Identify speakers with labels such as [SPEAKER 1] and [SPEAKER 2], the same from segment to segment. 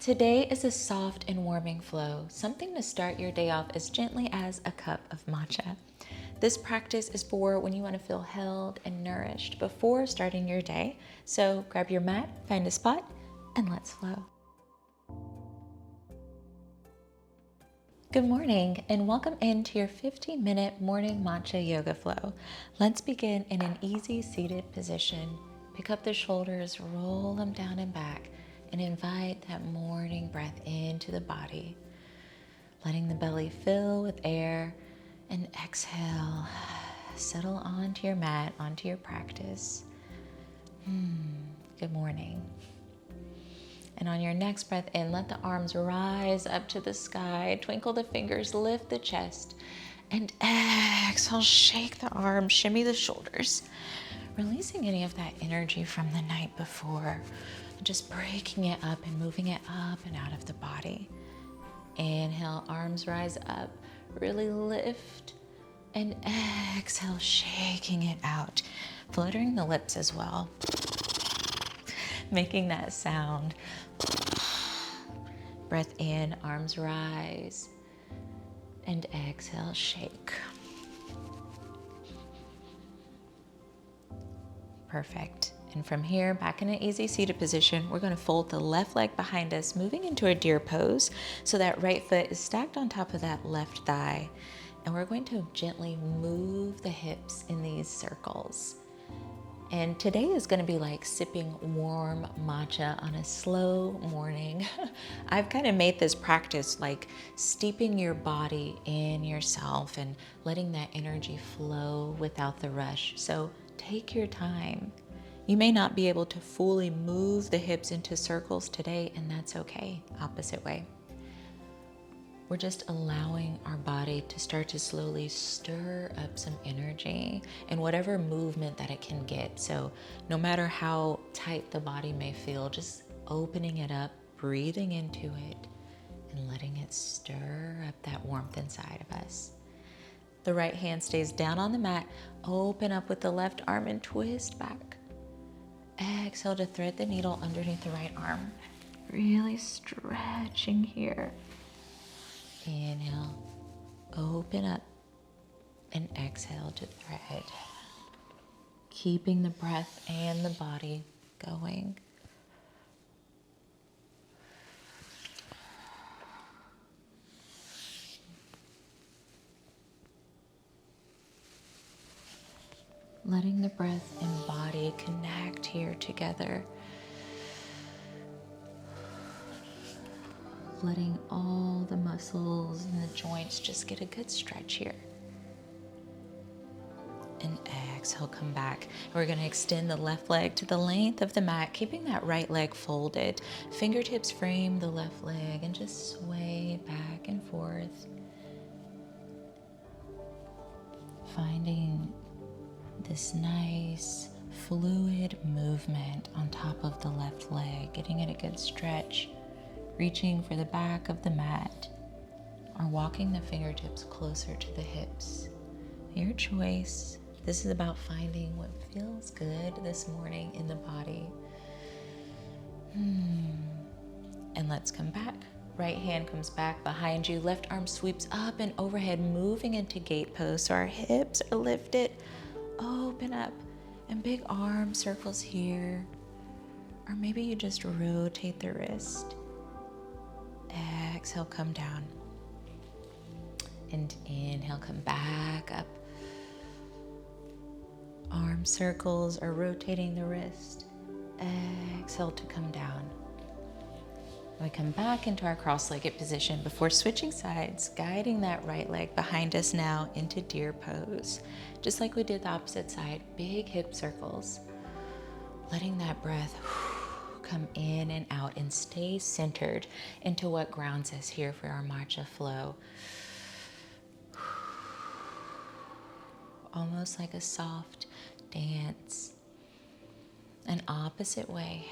[SPEAKER 1] Today is a soft and warming flow, something to start your day off as gently as a cup of matcha. This practice is for when you want to feel held and nourished before starting your day. So grab your mat, find a spot, and let's flow. Good morning and welcome into your 15-minute morning matcha yoga flow. Let's begin in an easy seated position. Pick up the shoulders, roll them down and back, and invite that morning breath into the body. Letting the belly fill with air and exhale. Settle onto your mat, onto your practice. Good morning. And on your next breath in, let the arms rise up to the sky. Twinkle the fingers, lift the chest. And exhale, shake the arms, shimmy the shoulders. Releasing any of that energy from the night before. Just breaking it up and moving it up and out of the body. Inhale, arms rise up. Really lift. And exhale, shaking it out. Fluttering the lips as well. Making that sound. Breath in, arms rise. And exhale, shake. Perfect. And from here, back in an easy seated position, we're going to fold the left leg behind us, moving into a deer pose. So that right foot is stacked on top of that left thigh. And we're going to gently move the hips in these circles. And today is going to be like sipping warm matcha on a slow morning. I've kind of made this practice like steeping your body in yourself and letting that energy flow without the rush. So take your time. You may not be able to fully move the hips into circles today, and that's okay. Opposite way. We're just allowing our body to start to slowly stir up some energy in whatever movement that it can get. So no matter how tight the body may feel, just opening it up, breathing into it, and letting it stir up that warmth inside of us. The right hand stays down on the mat. Open up with the left arm and twist back. Exhale to thread the needle underneath the right arm. Really stretching here. Inhale, open up, and exhale to thread. Keeping the breath and the body going. Letting the breath and body connect here together. Letting all the muscles and the joints just get a good stretch here. And exhale, come back. We're going to extend the left leg to the length of the mat, keeping that right leg folded. Fingertips frame the left leg and just sway back and forth. Finding this nice fluid movement on top of the left leg, getting it a good stretch. Reaching for the back of the mat or walking the fingertips closer to the hips. Your choice. This is about finding what feels good this morning in the body. And let's come back. Right hand comes back behind you. Left arm sweeps up and overhead, moving into gate pose. So our hips are lifted. Open up. And big arm circles here. Or maybe you just rotate the wrist. Exhale, come down. And inhale, come back up. Arm circles or rotating the wrist. Exhale to come down. We come back into our cross-legged position before switching sides, guiding that right leg behind us now into deer pose. Just like we did the opposite side, big hip circles. Letting that breath come in and out and stay centered into what grounds us here for our matcha flow. Almost like a soft dance. An opposite way.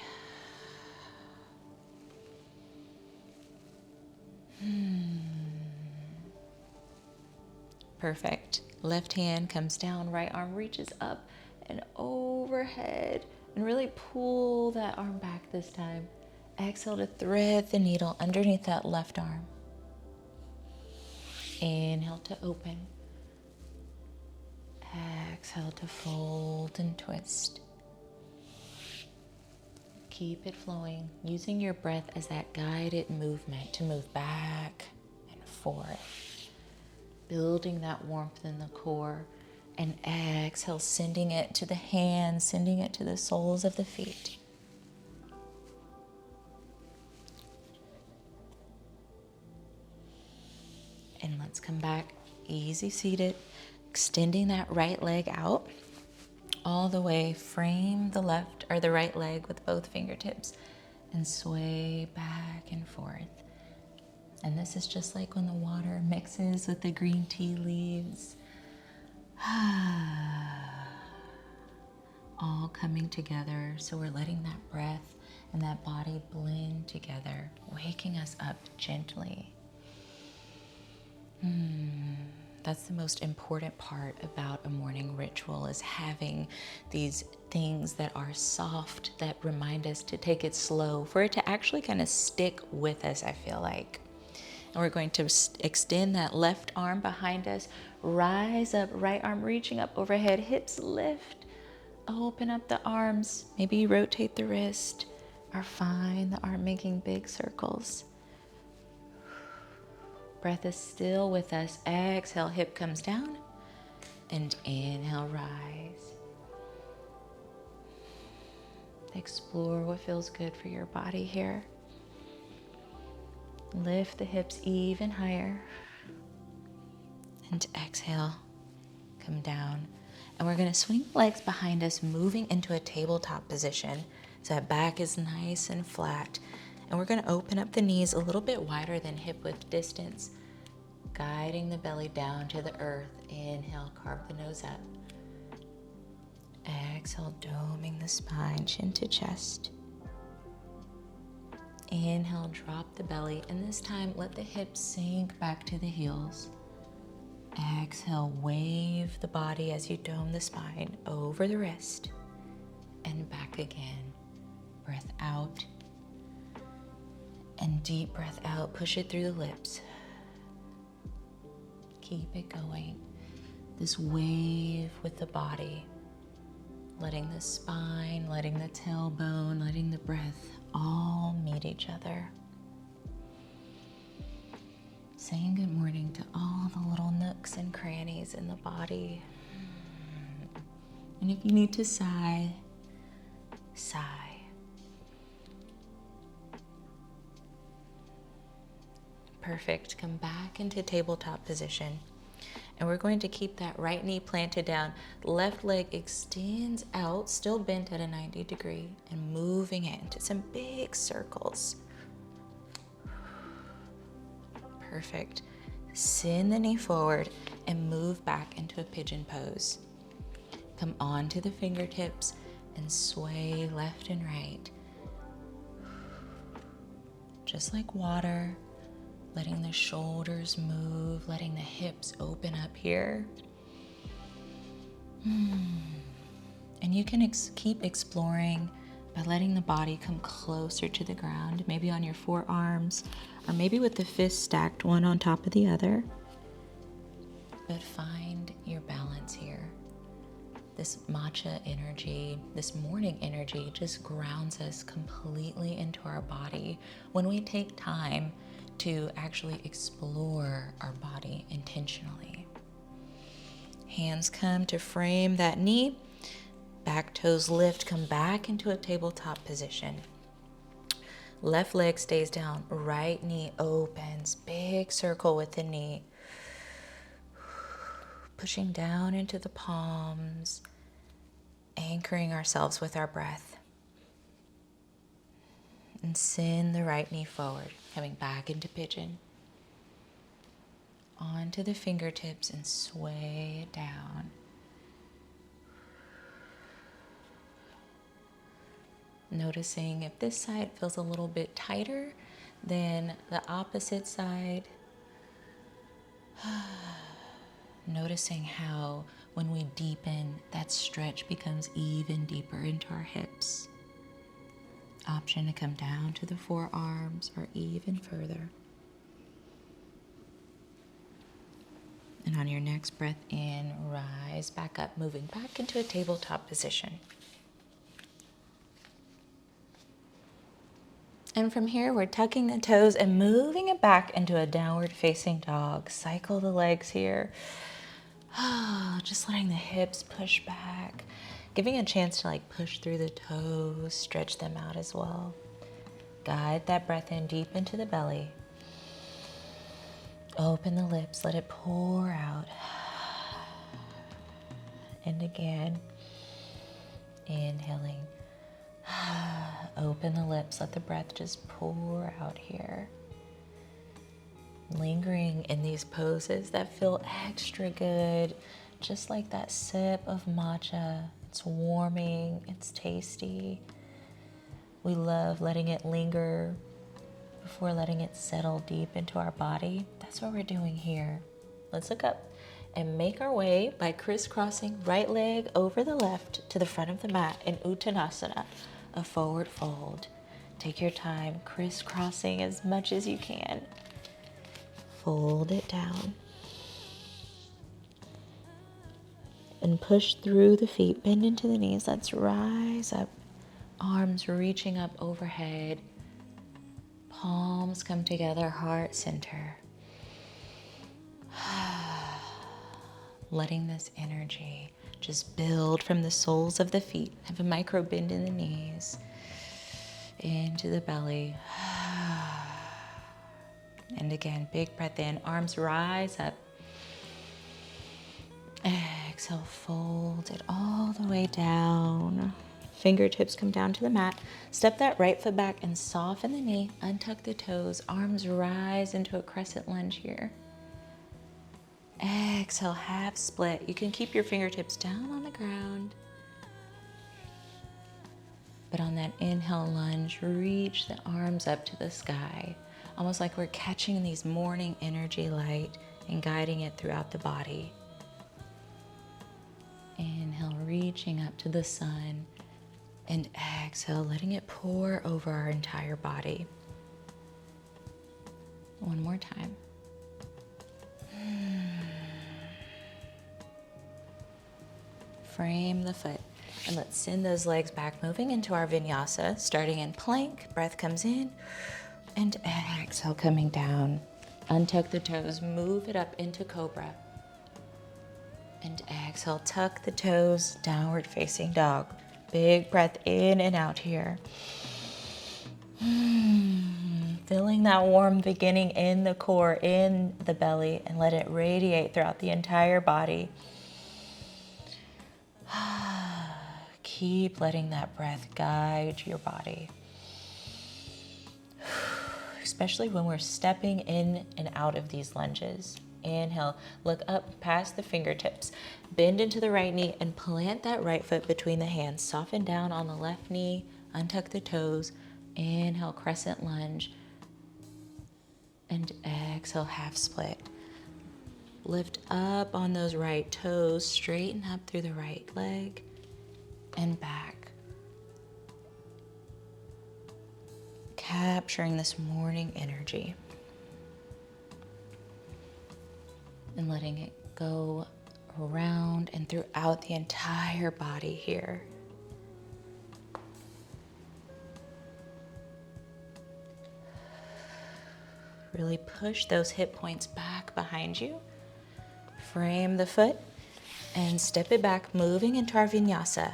[SPEAKER 1] Perfect. Left hand comes down, right arm reaches up and overhead. And really pull that arm back this time. Exhale to thread the needle underneath that left arm. Inhale to open. Exhale to fold and twist. Keep it flowing, using your breath as that guided movement to move back and forth. Building that warmth in the core. And exhale, sending it to the hands, sending it to the soles of the feet. And let's come back, easy seated, extending that right leg out all the way. Frame the left or the right leg with both fingertips and sway back and forth. And this is just like when the water mixes with the green tea leaves. All coming together. So we're letting that breath and that body blend together, waking us up gently. That's the most important part about a morning ritual, is having these things that are soft, that remind us to take it slow, for it to actually kind of stick with us, I feel like. And we're going to extend that left arm behind us, rise up, right arm reaching up overhead, hips lift, open up the arms, maybe rotate the wrist, or find the arm making big circles. Breath is still with us. Exhale, hip comes down, and inhale, rise. Explore what feels good for your body here. Lift the hips even higher, and exhale, come down. And we're going to swing the legs behind us, moving into a tabletop position so that back is nice and flat. And we're going to open up the knees a little bit wider than hip width distance, guiding the belly down to the earth. Inhale, carve the nose up. Exhale, doming the spine, chin to chest. Inhale, drop the belly, and this time let the hips sink back to the heels. Exhale, wave the body as you dome the spine over the wrist and back again. Breath out. And deep breath out, push it through the lips. Keep it going. This wave with the body, letting the spine, letting the tailbone, letting the breath all meet each other. Saying good morning to all the little nooks and crannies in the body. And if you need to sigh, sigh. Perfect. Come back into tabletop position. And we're going to keep that right knee planted down. Left leg extends out, still bent at a 90 degree, and moving it into some big circles. Perfect. Send the knee forward and move back into a pigeon pose. Come onto the fingertips and sway left and right. Just like water. Letting the shoulders move, letting the hips open up here. And you can keep exploring by letting the body come closer to the ground, maybe on your forearms, or maybe with the fists stacked one on top of the other. But find your balance here. This matcha energy, this morning energy, just grounds us completely into our body when we take time to actually explore our body intentionally. Hands come to frame that knee. Back toes lift, come back into a tabletop position. Left leg stays down, right knee opens, big circle with the knee. Pushing down into the palms, anchoring ourselves with our breath. And send the right knee forward, coming back into pigeon. Onto the fingertips and sway it down. Noticing if this side feels a little bit tighter than the opposite side. Noticing how when we deepen, that stretch becomes even deeper into our hips. Option to come down to the forearms or even further. And on your next breath in, rise back up, moving back into a tabletop position. And from here, we're tucking the toes and moving it back into a downward facing dog. Cycle the legs here. Just letting the hips push back, giving a chance to like push through the toes, stretch them out as well. Guide that breath in deep into the belly. Open the lips, let it pour out. And again, inhaling. Open the lips, let the breath just pour out here. Lingering in these poses that feel extra good, just like that sip of matcha. It's warming, it's tasty. We love letting it linger before letting it settle deep into our body. That's what we're doing here. Let's look up and make our way by crisscrossing right leg over the left to the front of the mat in Uttanasana, a forward fold. Take your time crisscrossing as much as you can. Fold it down. And push through the feet, bend into the knees. Let's rise up. Arms reaching up overhead. Palms come together, heart center. Letting this energy just build from the soles of the feet. Have a micro bend in the knees. Into the belly. And again, big breath in. Arms rise up. Exhale, fold it all the way down. Fingertips come down to the mat. Step that right foot back and soften the knee. Untuck the toes. Arms rise into a crescent lunge here. Exhale, half split. You can keep your fingertips down on the ground. But on that inhale lunge, reach the arms up to the sky. Almost like we're catching these morning energy light and guiding it throughout the body. Inhale, reaching up to the sun. And exhale, letting it pour over our entire body. One more time. Frame the foot. And let's send those legs back, moving into our vinyasa, starting in plank. Breath comes in. And exhale, coming down. Untuck the toes, move it up into cobra. And exhale, tuck the toes, downward facing dog. Big breath in and out here. Feeling that warm beginning in the core, in the belly, and let it radiate throughout the entire body. Keep letting that breath guide your body. Especially when we're stepping in and out of these lunges. Inhale, look up past the fingertips. Bend into the right knee and plant that right foot between the hands. Soften down on the left knee. Untuck the toes. Inhale, crescent lunge. And exhale, half split. Lift up on those right toes. Straighten up through the right leg. And back. Capturing this morning energy. And letting it go around and throughout the entire body here. Really push those hip points back behind you. Frame the foot and step it back, moving into our vinyasa.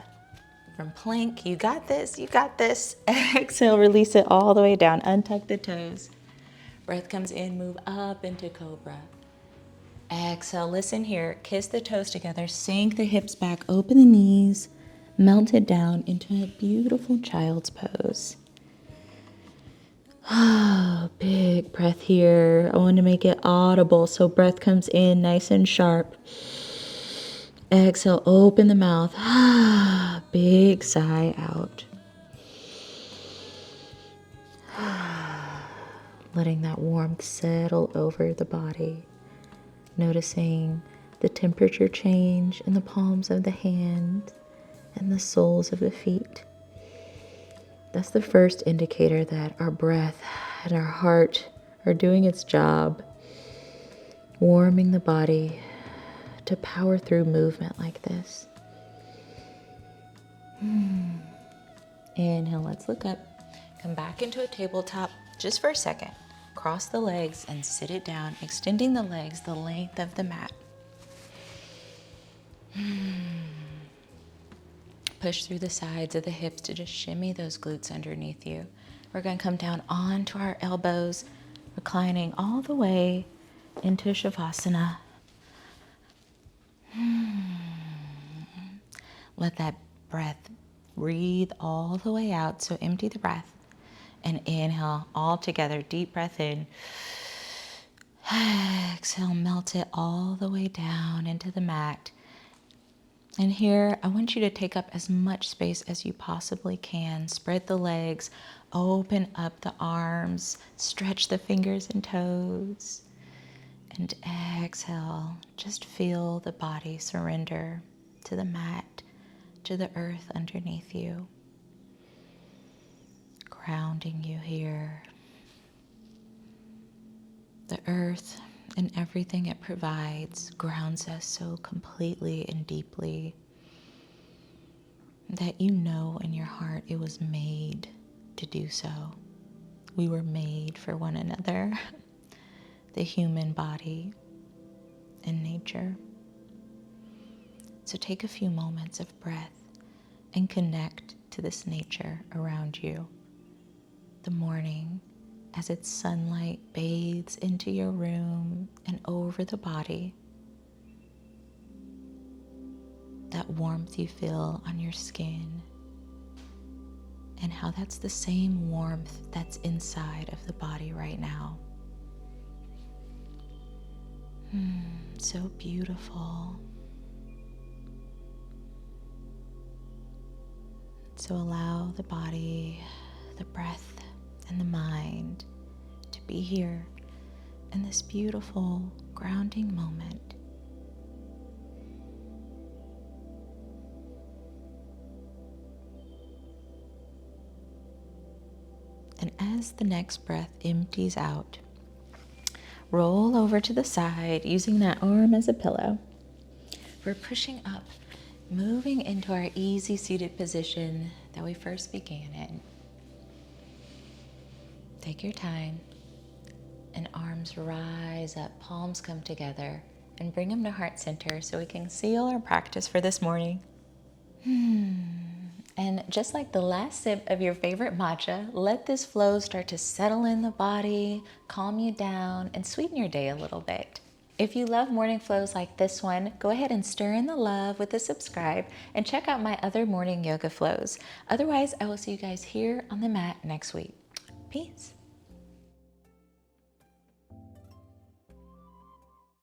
[SPEAKER 1] From plank, you got this, you got this. Exhale, release it all the way down. Untuck the toes. Breath comes in, move up into cobra. Exhale, listen here. Kiss the toes together. Sink the hips back. Open the knees. Melt it down into a beautiful child's pose. Big breath here. I want to make it audible. So breath comes in nice and sharp. Exhale, open the mouth. Big sigh out. Letting that warmth settle over the body. Noticing the temperature change in the palms of the hand and the soles of the feet. That's the first indicator that our breath and our heart are doing its job, warming the body to power through movement like this. Inhale, let's look up. Come back into a tabletop just for a second. Cross the legs and sit it down, extending the legs the length of the mat. Push through the sides of the hips to just shimmy those glutes underneath you. We're going to come down onto our elbows, reclining all the way into Shavasana. Let that breath breathe all the way out. So empty the breath and inhale all together. Deep breath in. Exhale, melt it all the way down into the mat. And here, I want you to take up as much space as you possibly can. Spread the legs, open up the arms, stretch the fingers and toes. And exhale, just feel the body surrender to the mat, to the earth underneath you. Grounding you here. The earth and everything it provides grounds us so completely and deeply that you know in your heart it was made to do so. We were made for one another, the human body and nature. So take a few moments of breath and connect to this nature around you. The morning, as its sunlight bathes into your room and over the body. That warmth you feel on your skin, and how that's the same warmth that's inside of the body right now. So beautiful. So allow the body, the breath, and the mind to be here in this beautiful grounding moment. And as the next breath empties out, roll over to the side using that arm as a pillow. We're pushing up, moving into our easy seated position that we first began in. Take your time, and arms rise up, palms come together, and bring them to heart center so we can seal our practice for this morning. And just like the last sip of your favorite matcha, let this flow start to settle in the body, calm you down, and sweeten your day a little bit. If you love morning flows like this one, go ahead and stir in the love with a subscribe and check out my other morning yoga flows. Otherwise, I will see you guys here on the mat next week. Peace.